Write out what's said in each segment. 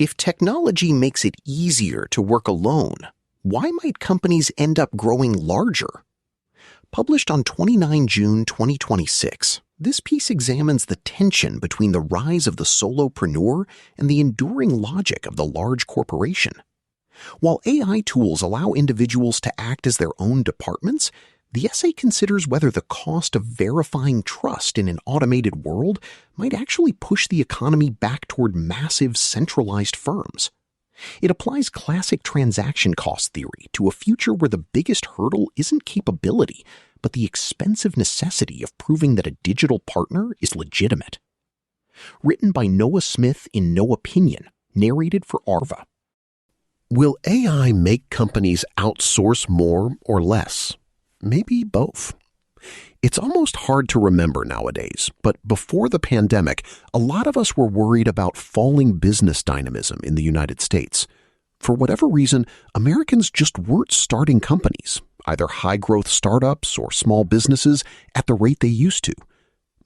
If technology makes it easier to work alone, why might companies end up growing larger? Published on 29 June 2026, this piece examines the tension between the rise of the solopreneur and the enduring logic of the large corporation. While AI tools allow individuals to act as their own departments, the essay considers whether the cost of verifying trust in an automated world might actually push the economy back toward massive centralized firms. It applies classic transaction cost theory to a future where the biggest hurdle isn't capability, but the expensive necessity of proving that a digital partner is legitimate. Written by Noah Smith in No Opinion, narrated for Arva. Will AI make companies outsource more or less? Maybe both. It's almost hard to remember nowadays, but before the pandemic, a lot of us were worried about falling business dynamism in the United States. For whatever reason, Americans just weren't starting companies, either high-growth startups or small businesses, at the rate they used to.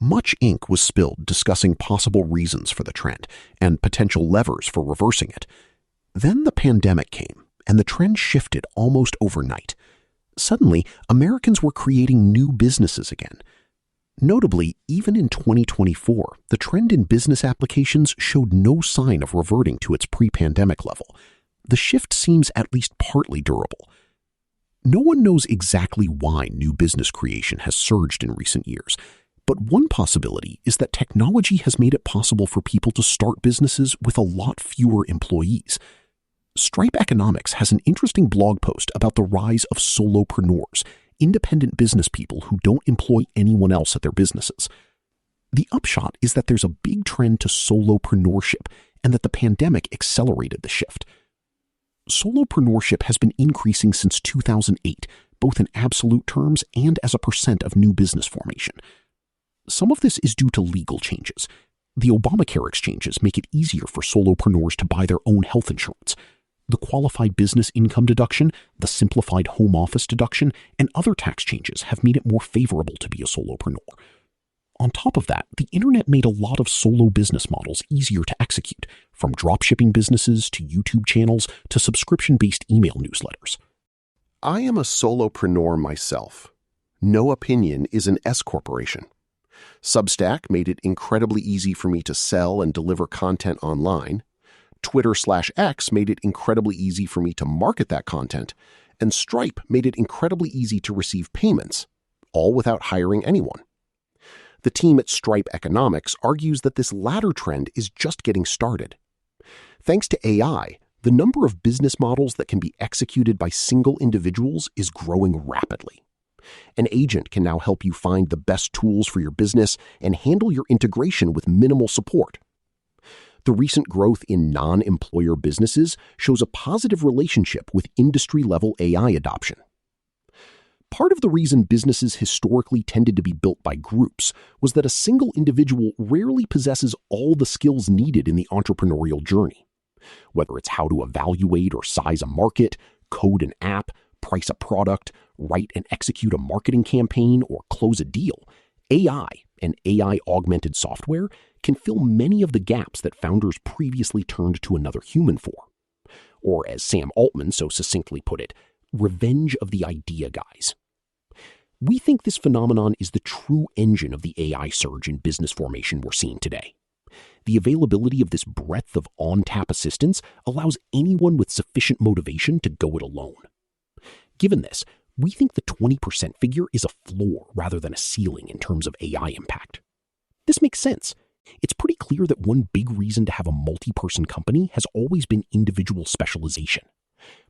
Much ink was spilled discussing possible reasons for the trend and potential levers for reversing it. Then the pandemic came, and the trend shifted almost overnight. Suddenly, Americans were creating new businesses again. Notably, even in 2024, the trend in business applications showed no sign of reverting to its pre-pandemic level. The shift seems at least partly durable. No one knows exactly why new business creation has surged in recent years, but one possibility is that technology has made it possible for people to start businesses with a lot fewer employees. Stripe Economics has an interesting blog post about the rise of solopreneurs, independent business people who don't employ anyone else at their businesses. The upshot is that there's a big trend to solopreneurship and that the pandemic accelerated the shift. Solopreneurship has been increasing since 2008, both in absolute terms and as a percent of new business formation. Some of this is due to legal changes. The Obamacare exchanges make it easier for solopreneurs to buy their own health insurance. The qualified business income deduction, the simplified home office deduction, and other tax changes have made it more favorable to be a solopreneur. On top of that, the internet made a lot of solo business models easier to execute, from dropshipping businesses to YouTube channels to subscription-based email newsletters. I am a solopreneur myself. No Opinion is an S-corporation. Substack made it incredibly easy for me to sell and deliver content online. Twitter/X made it incredibly easy for me to market that content, and Stripe made it incredibly easy to receive payments, all without hiring anyone. The team at Stripe Economics argues that this latter trend is just getting started. Thanks to AI, the number of business models that can be executed by single individuals is growing rapidly. An agent can now help you find the best tools for your business and handle your integration with minimal support. The recent growth in non-employer businesses shows a positive relationship with industry-level AI adoption. Part of the reason businesses historically tended to be built by groups was that a single individual rarely possesses all the skills needed in the entrepreneurial journey. Whether it's how to evaluate or size a market, code an app, price a product, write and execute a marketing campaign, or close a deal, AI and AI-augmented software can fill many of the gaps that founders previously turned to another human for. Or, as Sam Altman so succinctly put it, revenge of the idea guys. We think this phenomenon is the true engine of the AI surge in business formation we're seeing today. The availability of this breadth of on-tap assistance allows anyone with sufficient motivation to go it alone. Given this, we think the 20% figure is a floor rather than a ceiling in terms of AI impact. This makes sense. It's pretty clear that one big reason to have a multi-person company has always been individual specialization.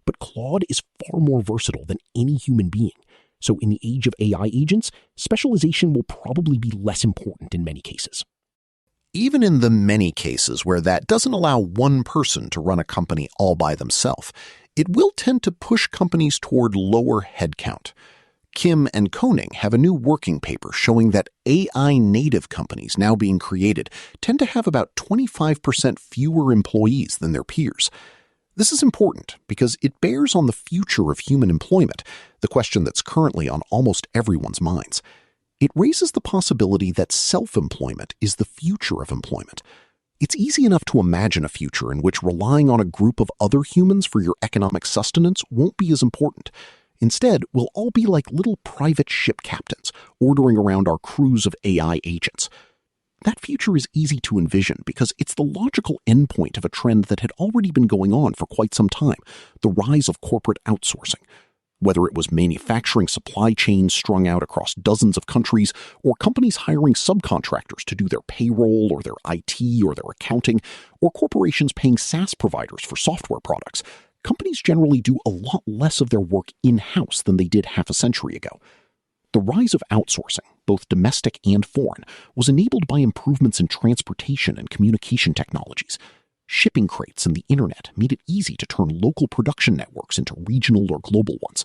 But Claude is far more versatile than any human being, so in the age of AI agents, specialization will probably be less important in many cases. Even in the many cases where that doesn't allow one person to run a company all by themselves, it will tend to push companies toward lower headcount. Kim and Koning have a new working paper showing that AI-native companies now being created tend to have about 25% fewer employees than their peers. This is important because it bears on the future of human employment, the question that's currently on almost everyone's minds. It raises the possibility that self-employment is the future of employment. It's easy enough to imagine a future in which relying on a group of other humans for your economic sustenance won't be as important. Instead, we'll all be like little private ship captains, ordering around our crews of AI agents. That future is easy to envision because it's the logical endpoint of a trend that had already been going on for quite some time, the rise of corporate outsourcing. Whether it was manufacturing supply chains strung out across dozens of countries, or companies hiring subcontractors to do their payroll or their IT or their accounting, or corporations paying SaaS providers for software products, companies generally do a lot less of their work in-house than they did half a century ago. The rise of outsourcing, both domestic and foreign, was enabled by improvements in transportation and communication technologies. Shipping crates and the internet made it easy to turn local production networks into regional or global ones.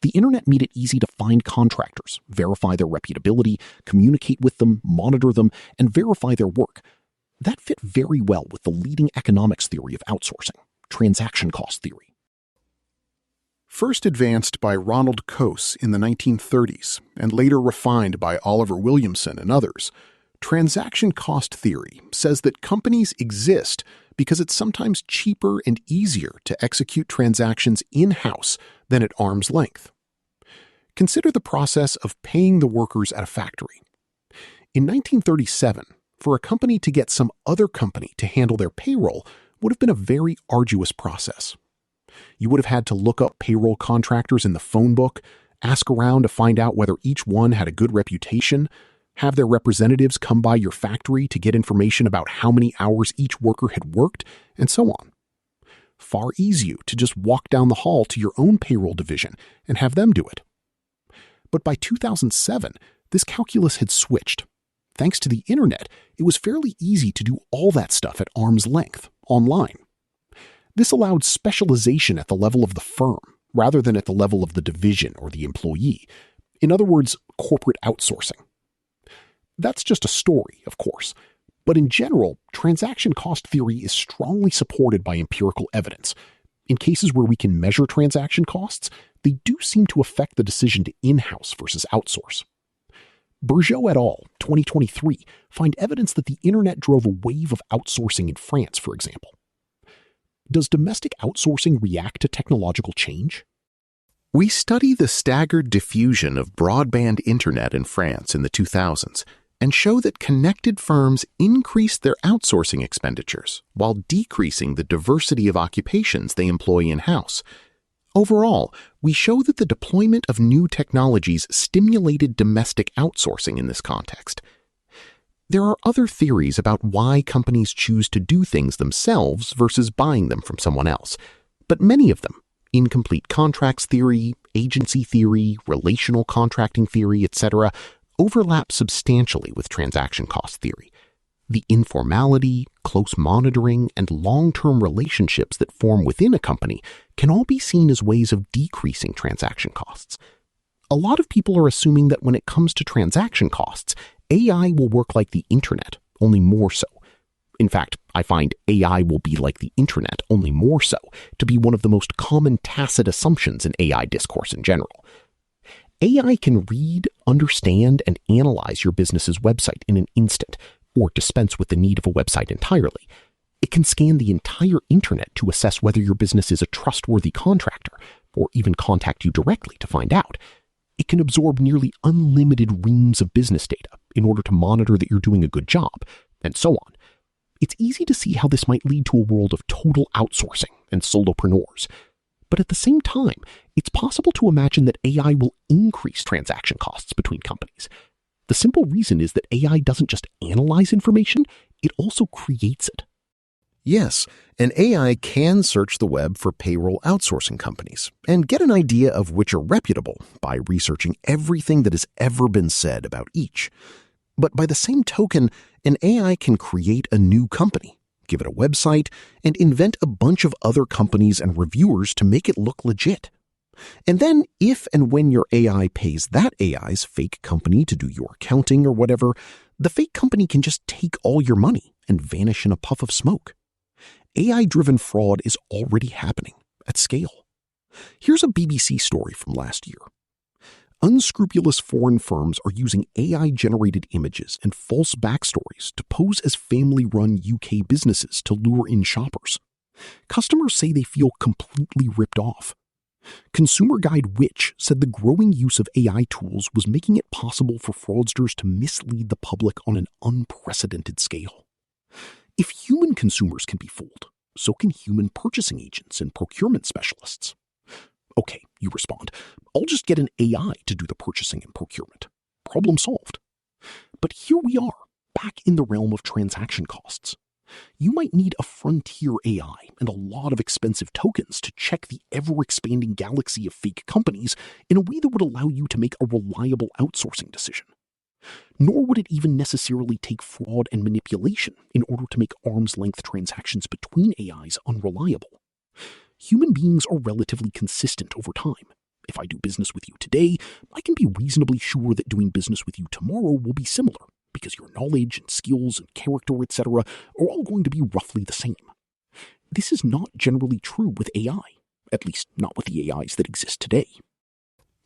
The internet made it easy to find contractors, verify their reputability, communicate with them, monitor them, and verify their work. That fit very well with the leading economics theory of outsourcing, transaction cost theory. First advanced by Ronald Coase in the 1930s and later refined by Oliver Williamson and others, transaction cost theory says that companies exist because it's sometimes cheaper and easier to execute transactions in-house than at arm's length. Consider the process of paying the workers at a factory. In 1937, for a company to get some other company to handle their payroll would have been a very arduous process. You would have had to look up payroll contractors in the phone book, ask around to find out whether each one had a good reputation, have their representatives come by your factory to get information about how many hours each worker had worked, and so on. Far easier to just walk down the hall to your own payroll division and have them do it. But by 2007, this calculus had switched. Thanks to the internet, it was fairly easy to do all that stuff at arm's length, online. This allowed specialization at the level of the firm, rather than at the level of the division or the employee. In other words, corporate outsourcing. That's just a story, of course, but in general, transaction cost theory is strongly supported by empirical evidence. In cases where we can measure transaction costs, they do seem to affect the decision to in-house versus outsource. Bourgeot et al., 2023, find evidence that the internet drove a wave of outsourcing in France, for example. Does domestic outsourcing react to technological change? We study the staggered diffusion of broadband internet in France in the 2000s and show that connected firms increased their outsourcing expenditures while decreasing the diversity of occupations they employ in-house. Overall, we show that the deployment of new technologies stimulated domestic outsourcing in this context. There are other theories about why companies choose to do things themselves versus buying them from someone else, but many of them, incomplete contracts theory, agency theory, relational contracting theory, etc., overlap substantially with transaction cost theory. The informality, close monitoring, and long-term relationships that form within a company can all be seen as ways of decreasing transaction costs. A lot of people are assuming that when it comes to transaction costs, AI will work like the internet, only more so. In fact, I find AI will be like the internet, only more so, to be one of the most common tacit assumptions in AI discourse in general. AI can read, understand, and analyze your business's website in an instant, or dispense with the need of a website entirely. It can scan the entire internet to assess whether your business is a trustworthy contractor, or even contact you directly to find out. It can absorb nearly unlimited reams of business data in order to monitor that you're doing a good job, and so on. It's easy to see how this might lead to a world of total outsourcing and solopreneurs. But at the same time, it's possible to imagine that AI will increase transaction costs between companies. The simple reason is that AI doesn't just analyze information, it also creates it. Yes, an AI can search the web for payroll outsourcing companies and get an idea of which are reputable by researching everything that has ever been said about each. But by the same token, an AI can create a new company, give it a website, and invent a bunch of other companies and reviewers to make it look legit. And then, if and when your AI pays that AI's fake company to do your accounting or whatever, the fake company can just take all your money and vanish in a puff of smoke. AI-driven fraud is already happening at scale. Here's a BBC story from last year. Unscrupulous foreign firms are using AI-generated images and false backstories to pose as family-run UK businesses to lure in shoppers. Customers say they feel completely ripped off. Consumer Guide Witch said the growing use of AI tools was making it possible for fraudsters to mislead the public on an unprecedented scale. If human consumers can be fooled, so can human purchasing agents and procurement specialists. Okay, you respond, I'll just get an AI to do the purchasing and procurement. Problem solved. But here we are, back in the realm of transaction costs. You might need a frontier AI and a lot of expensive tokens to check the ever-expanding galaxy of fake companies in a way that would allow you to make a reliable outsourcing decision. Nor would it even necessarily take fraud and manipulation in order to make arm's-length transactions between AIs unreliable. Human beings are relatively consistent over time. If I do business with you today, I can be reasonably sure that doing business with you tomorrow will be similar, because your knowledge and skills and character, etc., are all going to be roughly the same. This is not generally true with AI, at least not with the AIs that exist today.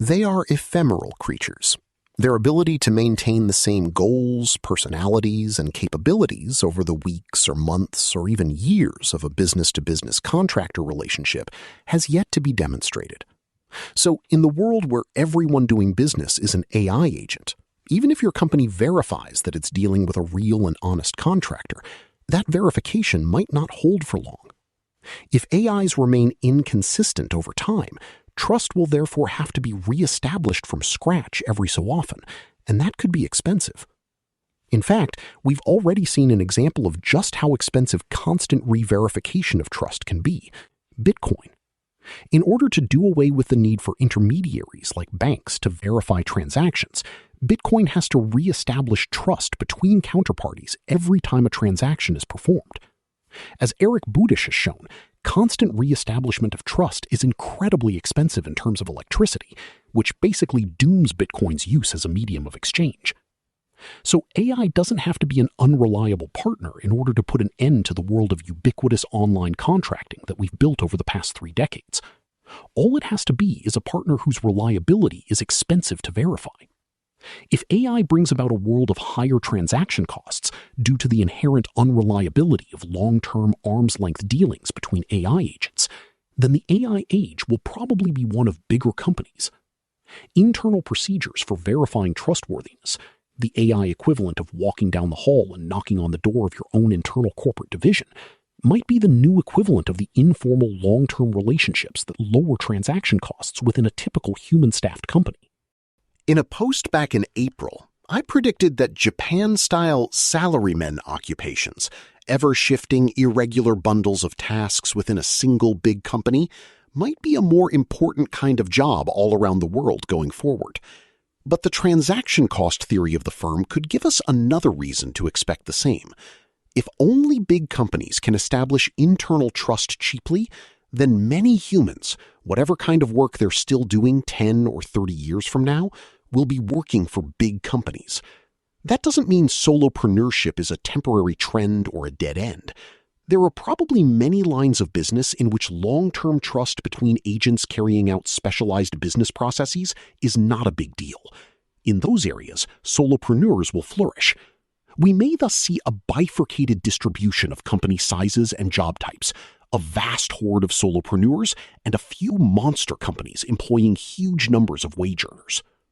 They are ephemeral creatures. Their ability to maintain the same goals, personalities, and capabilities over the weeks or months or even years of a business-to-business contractor relationship has yet to be demonstrated. So, in the world where everyone doing business is an AI agent, even if your company verifies that it's dealing with a real and honest contractor, that verification might not hold for long. If AIs remain inconsistent over time, trust will therefore have to be reestablished from scratch every so often, and that could be expensive. In fact, we've already seen an example of just how expensive constant re-verification of trust can be: Bitcoin. In order to do away with the need for intermediaries like banks to verify transactions, Bitcoin has to re-establish trust between counterparties every time a transaction is performed. As Eric Budish has shown, constant re-establishment of trust is incredibly expensive in terms of electricity, which basically dooms Bitcoin's use as a medium of exchange. So AI doesn't have to be an unreliable partner in order to put an end to the world of ubiquitous online contracting that we've built over the past 3 decades. All it has to be is a partner whose reliability is expensive to verify. If AI brings about a world of higher transaction costs due to the inherent unreliability of long-term arm's-length dealings between AI agents, then the AI age will probably be one of bigger companies. Internal procedures for verifying trustworthiness, the AI equivalent of walking down the hall and knocking on the door of your own internal corporate division, might be the new equivalent of the informal long-term relationships that lower transaction costs within a typical human-staffed company. In a post back in April, I predicted that Japan-style salarymen occupations, ever-shifting irregular bundles of tasks within a single big company, might be a more important kind of job all around the world going forward. But the transaction cost theory of the firm could give us another reason to expect the same. If only big companies can establish internal trust cheaply, then many humans, whatever kind of work they're still doing 10 or 30 years from now, will be working for big companies. That doesn't mean solopreneurship is a temporary trend or a dead end. There are probably many lines of business in which long-term trust between agents carrying out specialized business processes is not a big deal. In those areas, solopreneurs will flourish. We may thus see a bifurcated distribution of company sizes and job types, a vast horde of solopreneurs, and a few monster companies employing huge numbers of wage earners.